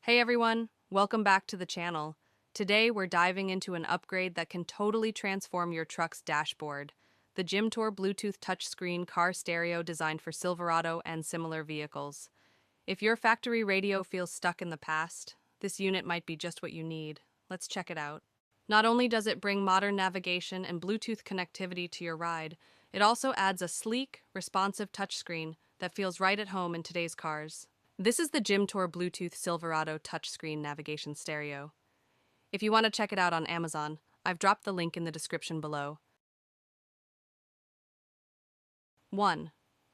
Hey everyone, welcome back to the channel. Today we're diving into an upgrade that can totally transform your truck's dashboard. The Jimtour Bluetooth touchscreen car stereo designed for Silverado and similar vehicles. If your factory radio feels stuck in the past, this unit might be just what you need. Let's check it out. Not only does it bring modern navigation and Bluetooth connectivity to your ride, it also adds a sleek, responsive touchscreen that feels right at home in today's cars. This is the Jimtour Bluetooth Silverado touchscreen navigation stereo. If you want to check it out on Amazon, I've dropped the link in the description below. 1.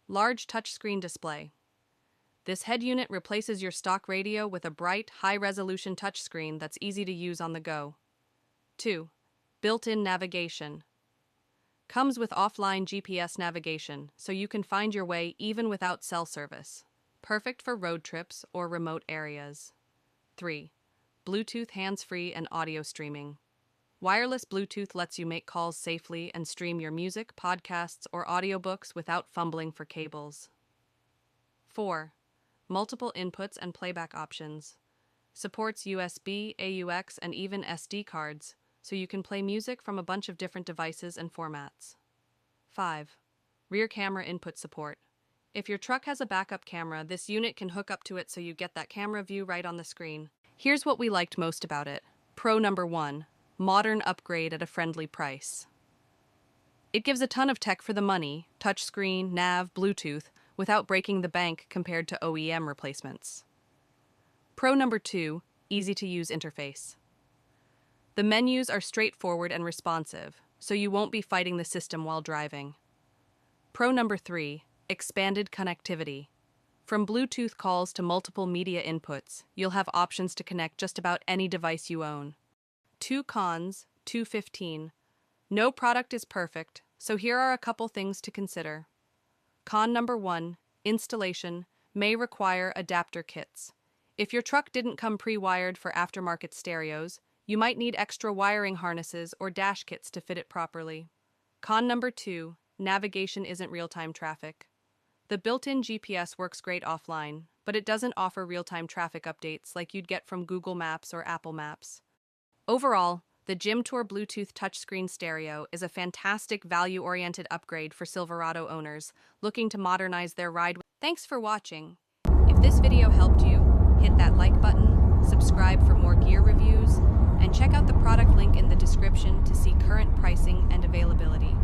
Large touchscreen display. This head unit replaces your stock radio with a bright, high-resolution touchscreen that's easy to use on the go. 2. Built-in navigation. Comes with offline GPS navigation, so you can find your way even without cell service. Perfect for road trips or remote areas. 3. Bluetooth hands-free and audio streaming. Wireless Bluetooth lets you make calls safely and stream your music, podcasts, or audiobooks without fumbling for cables. 4. Multiple inputs and playback options. Supports USB, AUX, and even SD cards, so you can play music from a bunch of different devices and formats. 5. Rear camera input support. If your truck has a backup camera, this unit can hook up to it so you get that camera view right on the screen. Here's what we liked most about it. Pro number 1, modern upgrade at a friendly price. It gives a ton of tech for the money, touchscreen, nav, Bluetooth, without breaking the bank compared to OEM replacements. Pro number 2, easy to use interface. The menus are straightforward and responsive, so you won't be fighting the system while driving. Pro number 3, expanded connectivity. From Bluetooth calls to multiple media inputs, you'll have options to connect just about any device you own. 2 cons, 215. No product is perfect, so here are a couple things to consider. Con number 1, installation may require adapter kits. If your truck didn't come pre-wired for aftermarket stereos, you might need extra wiring harnesses or dash kits to fit it properly. Con number 2, navigation isn't real-time traffic. The built-in GPS works great offline, but it doesn't offer real-time traffic updates like you'd get from Google Maps or Apple Maps. Overall, the Jimtour Bluetooth touchscreen stereo is a fantastic value-oriented upgrade for Silverado owners looking to modernize their ride. Thanks for watching. If this video helped you, hit that like button, subscribe for more gear reviews, and check out the product link in the description to see current pricing and availability.